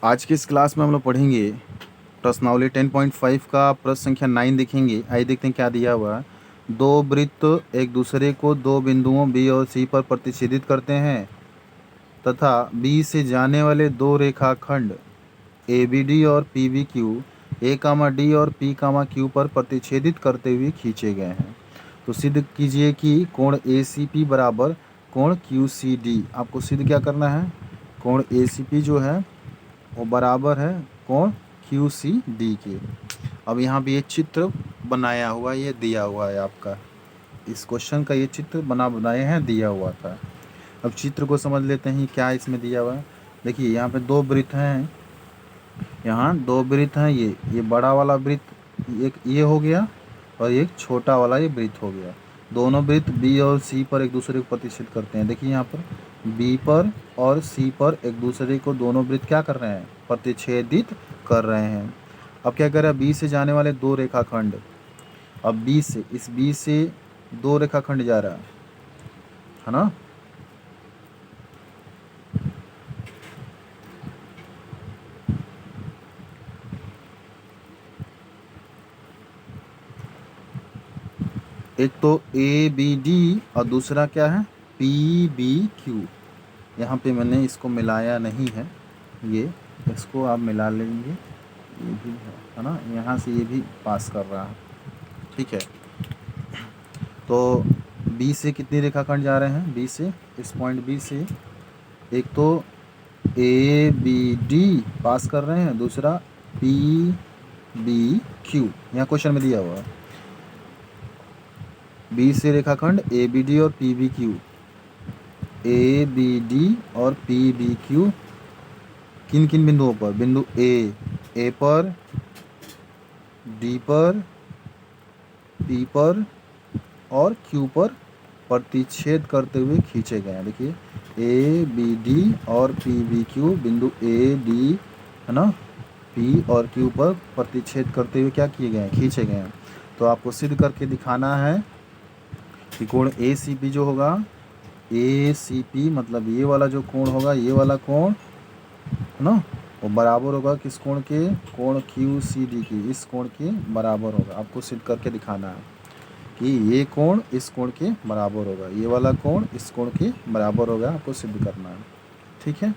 आज की इस क्लास में हम लोग पढ़ेंगे प्रश्नावली 10.5 का प्रश्न संख्या 9 देखेंगे। आइए देखते हैं क्या दिया हुआ है। दो वृत्त एक दूसरे को दो बिंदुओं बी और सी पर प्रतिच्छेदित करते हैं तथा बी से जाने वाले दो रेखाखंड ए बी डी और P B Q A comma D और पी कामा क्यू पर प्रतिच्छेदित करते हुए खींचे गए हैं। तो सिद्ध कीजिए कि कोण ए सी पी बराबर कोण क्यू सी डी। आपको सिद्ध क्या करना है, कोण ए सी पी जो है वो बराबर है कोण क्यू सी डी के। अब यहाँ पे ये चित्र बनाया हुआ, ये दिया हुआ है आपका, इस क्वेश्चन का ये चित्र बनाए हैं, दिया हुआ था। अब चित्र को समझ लेते हैं क्या इसमें दिया हुआ है। देखिए यहाँ पे दो वृत्त हैं, यहाँ दो वृत्त हैं। ये बड़ा वाला वृत्त एक ये हो गया और एक छोटा वाला ये वृत्त हो गया। दोनों वृत्त बी और सी पर एक दूसरे को प्रतिच्छेद करते हैं। देखिए यहाँ पर बी पर और सी पर एक दूसरे को दोनों वृत्त क्या कर रहे हैं, प्रतिच्छेदित कर रहे हैं। अब क्या कर रहा है, बी से जाने वाले दो रेखाखंड, अब बी से इस बी से दो रेखाखंड जा रहा है ना। एक तो ए बी डी और दूसरा क्या है पी बी क्यू। यहाँ पे मैंने इसको मिलाया नहीं है, ये इसको आप मिला लेंगे, ये भी है ना, यहाँ से ये भी पास कर रहा है, ठीक है। तो बी से कितनी रेखाखंड जा रहे हैं, बी से इस पॉइंट बी से एक तो ए बी डी पास कर रहे हैं, दूसरा पी बी क्यू यहाँ क्वेश्चन में दिया हुआ है। बी से रेखाखंड ए बी डी और P B Q, A B D और पी बी क्यू किन किन बिंदुओं पर, बिंदु ए पर, डी पर, पी पर और क्यू पर प्रतिच्छेद करते हुए खींचे गए हैं। देखिए ए बी डी और पी बी क्यू बिंदु ए डी है ना, पी और क्यू पर प्रतिच्छेद करते हुए क्या किए गए हैं, खींचे गए हैं। तो आपको सिद्ध करके दिखाना है कि कोण ए सी पी जो होगा, ए सी पी मतलब ये वाला जो कोण होगा, ये वाला कोण है ना, वो बराबर होगा किस कोण के, कोण क्यू सी डी की, इस कोण के बराबर होगा। आपको सिद्ध करके दिखाना है कि ये कोण इस कोण के बराबर होगा, ये वाला कोण इस कोण के बराबर होगा, आपको सिद्ध करना है, ठीक है।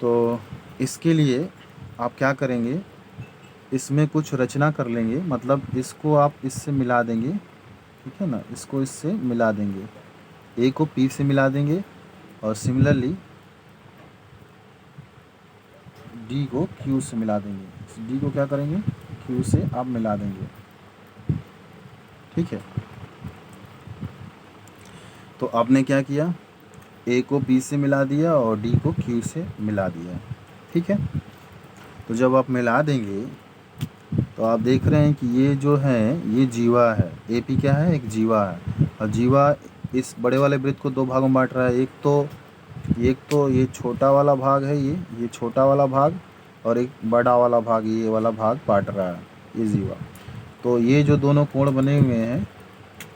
तो इसके लिए आप क्या करेंगे, इसमें कुछ रचना कर लेंगे, मतलब इसको आप इससे मिला देंगे, ठीक है ना, इसको इससे मिला देंगे, ए को पी से मिला देंगे और सिमिलरली डी को क्यू से मिला देंगे। डी को क्या करेंगे, क्यू से आप मिला देंगे, ठीक है। तो आपने क्या किया, ए को बी से मिला दिया और डी को क्यू से मिला दिया, ठीक है। तो जब आप मिला देंगे तो आप देख रहे हैं कि ये जो है ये जीवा है, ए पी क्या है, एक जीवा है, और जीवा इस बड़े वाले वृत्त को दो भागों में बांट रहा है। एक तो ये छोटा वाला भाग है, ये छोटा वाला भाग, और एक बड़ा वाला भाग, ये वाला भाग बांट रहा है ये जीवा। तो ये जो दोनों कोण बने हुए हैं,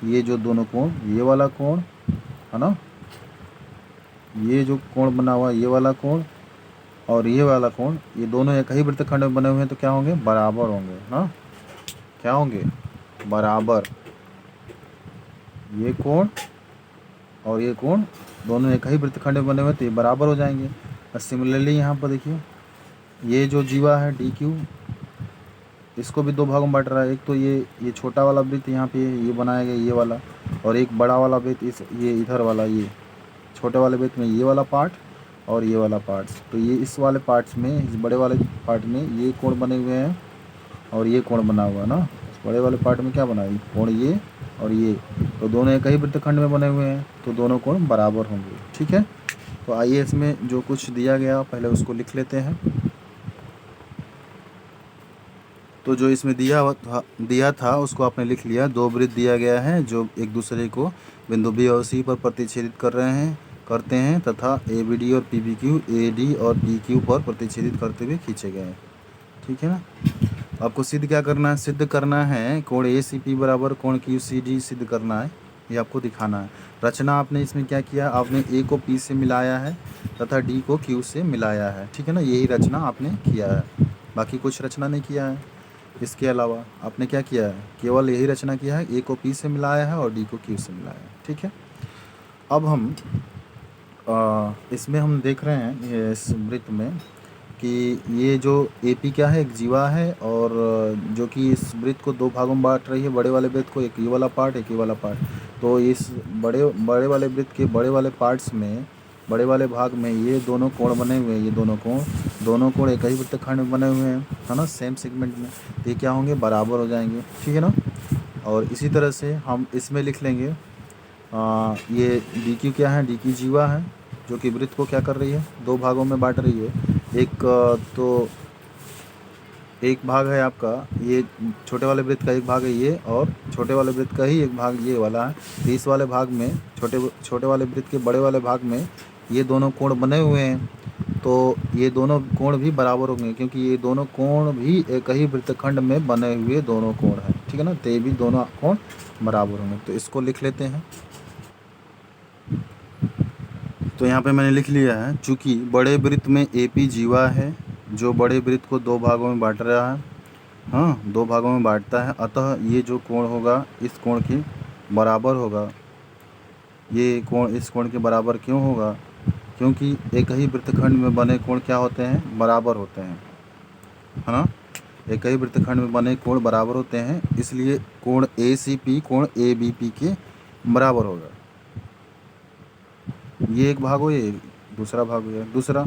ये जो दोनों कोण, ये वाला कोण है ना, ये जो कोण बना हुआ है ये वाला कोण और ये वाला कोण, ये दोनों एक ही वृत्तखंड में बने हुए हैं, तो क्या होंगे, बराबर होंगे ना, क्या होंगे, बराबर। ये कोण और ये कोण दोनों एक ही वृत्तखंड में बने हुए, तो ये बराबर हो जाएंगे। और सिमिलरली यहाँ पर देखिए ये जो जीवा है डी क्यू, इसको भी दो भागों में बांट रहा है। एक तो ये छोटा वाला वृत्त यहाँ पे ये बनाया गया ये वाला, और एक बड़ा वाला वृत्त ये इधर वाला, ये छोटे वाले वृत्त में ये वाला पार्ट और ये वाला पार्ट। तो ये इस वाले पार्ट्स में, इस बड़े वाले पार्ट में ये कोण बने हुए हैं और ये कोण बना हुआ है ना। इस बड़े वाले पार्ट में क्या बना है, कोण ये और ये, तो दोनों एक ही वृत्तखंड में बने हुए हैं, तो दोनों कोण बराबर होंगे, ठीक है। तो आइए इसमें जो कुछ दिया गया पहले उसको लिख लेते हैं। तो जो इसमें दिया था उसको आपने लिख लिया। दो वृत्त दिया गया है जो एक दूसरे को बिंदु बी और सी पर प्रतिच्छेदित करते हैं तथा ए बी डी और P B Q A D और पी क्यू पर प्रतिच्छेदित करते हुए खींचे गए हैं, ठीक है ना। आपको सिद्ध क्या करना है, सिद्ध करना है कोण ए सी पी बराबर कोण क्यू सी डी सिद्ध करना है। ये आपको दिखाना है। रचना आपने इसमें क्या किया, आपने ए को पी से मिलाया है तथा डी को क्यू से मिलाया है, ठीक है ना, यही रचना आपने किया है, बाकी कुछ रचना नहीं किया है। इसके अलावा आपने क्या किया है, केवल यही रचना किया है, ए को पी से मिलाया है और डी को क्यू से मिलाया है, ठीक है। अब हम इसमें हम देख रहे हैं ये इस वृत्त में कि ये जो एपी क्या है, एक जीवा है, और जो कि इस वृत्त को दो भागों में बांट रही है, बड़े वाले वृत्त को, एक ये वाला पार्ट एक ये वाला पार्ट। तो इस बड़े बड़े वाले वृत्त के बड़े वाले पार्ट्स में, बड़े वाले भाग में ये दोनों कोण बने हुए हैं, ये दोनों कोण एक ही वृत्तखंड में बने हुए हैं, है ना, सेम सेगमेंट में। तो ये क्या होंगे, बराबर हो जाएंगे, ठीक है ना। और इसी तरह से हम इसमें लिख लेंगे ये डी क्यू क्या है, डी क्यू जीवा है, जो कि वृत्त को क्या कर रही है, दो भागों में बांट रही है। तो एक भाग है आपका ये, छोटे वाले वृत्त का एक भाग है ये, और छोटे वाले वृत्त का ही एक भाग ये वाला है। तो इस वाले भाग में, छोटे वाले वृत्त के बड़े वाले भाग में ये दोनों कोण बने हुए हैं, तो ये दोनों कोण भी बराबर होंगे, क्योंकि ये दोनों कोण भी एक ही वृत्तखंड में बने हुए दोनों कोण हैं, ठीक है ना। तो ये भी दोनों कोण बराबर होंगे, तो इसको लिख लेते हैं। तो यहाँ पे मैंने लिख लिया है, चूँकि बड़े वृत्त में एपी जीवा है जो बड़े वृत्त को दो भागों में बांट रहा है, हाँ, दो भागों में बांटता है, अतः ये जो कोण होगा इस कोण के बराबर होगा। ये कोण इस कोण के बराबर क्यों होगा, क्योंकि एक ही वृत्तखंड में बने कोण क्या होते हैं, बराबर होते हैं, है ना। एक ही वृत्तखंड में बने कोण बराबर होते हैं, इसलिए कोण ए सी पी कोण ए बी पी के बराबर होगा। ये एक भाग हो, ये दूसरा भाग हो गया। दूसरा,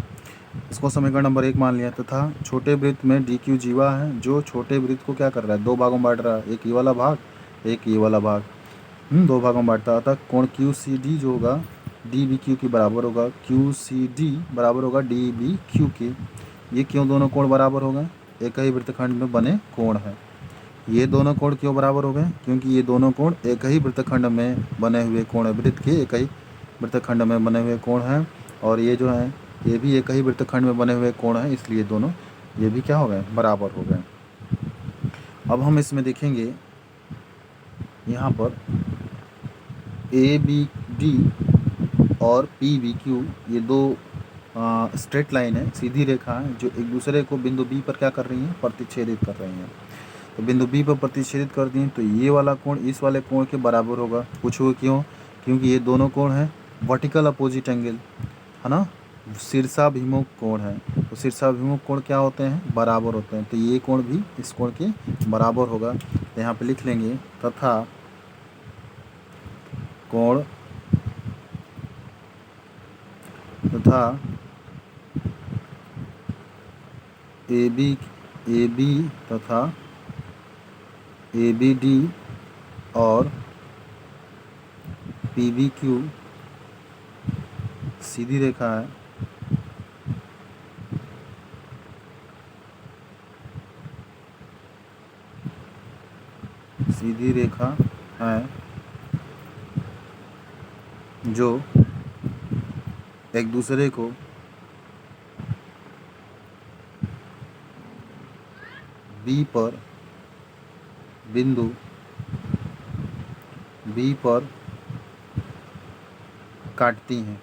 इसको समीकरण नंबर 1 मान लिया, तथा छोटे वृत्त में डी क्यू जीवा है जो छोटे वृत्त को क्या कर रहा है, दो भागों में बांट रहा है, एक ये वाला भाग एक ये वाला भाग, दो भागों में बांटता है। अतः कोण क्यू सी डी जो होगा डी बी क्यू के बराबर होगा, क्यू सी डी बराबर होगा डी बी क्यू के। ये क्यों दोनों कोण बराबर हो गए, एक ही वृत्तखंड में बने कोण है। ये दोनों कोण क्यों बराबर हो गए, क्योंकि ये दोनों कोण एक ही वृत्तखंड में बने हुए कोण है, वृत्त के एक ही वृत्तखंड में बने हुए कोण हैं, और ये जो है ये भी एक ही वृत्तखंड में बने हुए कोण हैं, इसलिए दोनों ये भी क्या हो गए, बराबर हो गए। अब हम इसमें देखेंगे यहाँ पर ए बी डी और पी बी क्यू, ये दो स्ट्रेट लाइन है, सीधी रेखा है, जो एक दूसरे को बिंदु बी पर क्या कर रही हैं, प्रतिच्छेदित कर रही हैं। तो बिंदु बी पर प्रतिच्छेदित कर दी, तो ये वाला कोण इस वाले कोण के बराबर होगा। पूछो क्यों, क्योंकि ये दोनों कोण हैं वर्टिकल अपोजिट एंगल, है ना, शीर्षाभिमुख कोण है। तो शीर्षाभिमुख कोण क्या होते हैं, बराबर होते हैं, तो ये कोण भी इस कोण के बराबर होगा। तो यहाँ पे लिख लेंगे, तथा कोण तथा ए बी तथा ए बी डी और पी बी क्यू सीधी रेखा है, सीधी रेखा है, जो एक दूसरे को बी पर, बिंदु बी पर काटती हैं,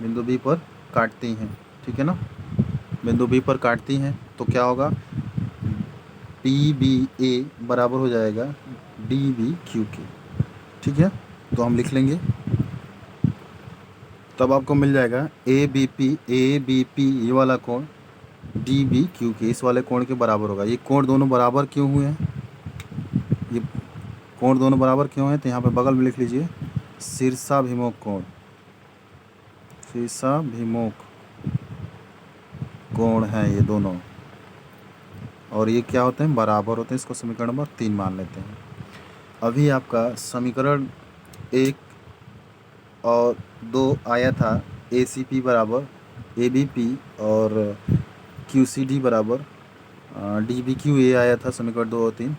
बिंदु बी पर काटती हैं, ठीक है ना। बिंदु बी पर काटती हैं तो क्या होगा, पी बी ए बराबर हो जाएगा डी बी क्यू के, ठीक है। तो हम लिख लेंगे, तब आपको मिल जाएगा ए बी पी ये वाला कोण डी बी क्यू के इस वाले कोण के बराबर होगा। ये कोण दोनों बराबर क्यों हुए हैं, ये कोण दोनों बराबर क्यों हैं, तो यहाँ पे बगल में लिख लीजिए, शीर्षाभिमुख कोण, शीर्षाभिमुख कोण हैं ये दोनों, और ये क्या होते हैं, बराबर होते हैं। इसको समीकरण नंबर 3 मान लेते हैं। अभी आपका समीकरण 1 और 2 आया था, ए सी पी बराबर ए बी पी और क्यू सी डी बराबर डी बी क्यू ए आया था समीकरण 2 और 3।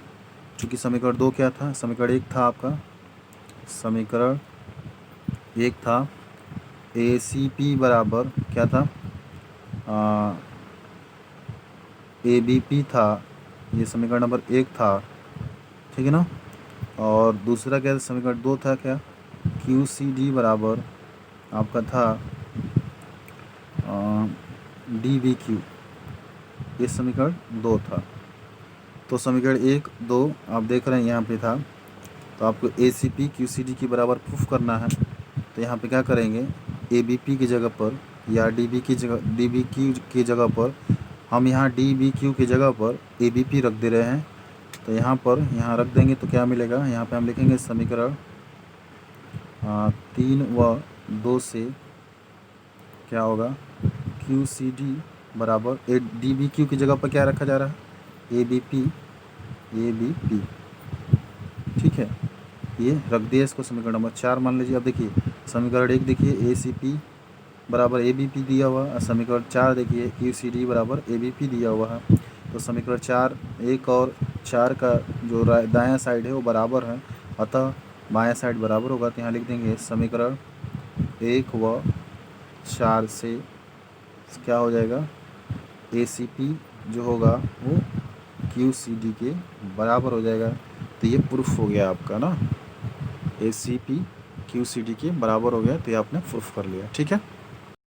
चूँकि समीकरण 2 क्या था, समीकरण 1 था आपका, समीकरण 1 था ए सी पी बराबर क्या था, ए बी पी था, ये समीकरण नंबर 1 था, ठीक है ना। और दूसरा क्या समीकरण 2 था, क्या क्यू सी डी बराबर आपका था डी वी क्यू, ये समीकरण 2 था। तो समीकरण 1 2 आप देख रहे हैं यहाँ पे था, तो आपको A C P Q C D के बराबर प्रूफ करना है। तो यहाँ पे क्या करेंगे, ए बी पी की जगह पर या डी बी की जगह डी बी क्यू की जगह पर हम यहाँ डी बी क्यू की जगह पर ए बी पी रख दे रहे हैं। तो यहाँ पर यहाँ रख देंगे तो क्या मिलेगा, यहाँ पे हम लिखेंगे समीकरण 3 व 2 से क्या होगा, क्यू सी डी बराबर ए डी बी क्यू की जगह पर क्या रखा जा रहा है, ए बी पी, ठीक है। ये रख दिया इसको समीकरण नंबर 4 मान लीजिए। अब देखिए समीकरण 1 देखिए ए सी पी बराबर ए बी पी दिया हुआ है, समीकरण 4 देखिए क्यू सी डी बराबर ए बी पी दिया हुआ है। तो समीकरण 4 1 और 4 का जो दायां साइड है वो बराबर है, अतः बायां साइड बराबर होगा। तो यहाँ लिख देंगे समीकरण 1 व 4 से क्या हो जाएगा, ए सी पी जो होगा वो क्यू सी डी के बराबर हो जाएगा। तो ये प्रूफ हो गया आपका ना, A C P Q C D के बराबर हो गया, तो ये आपने प्रूफ कर लिया, ठीक है।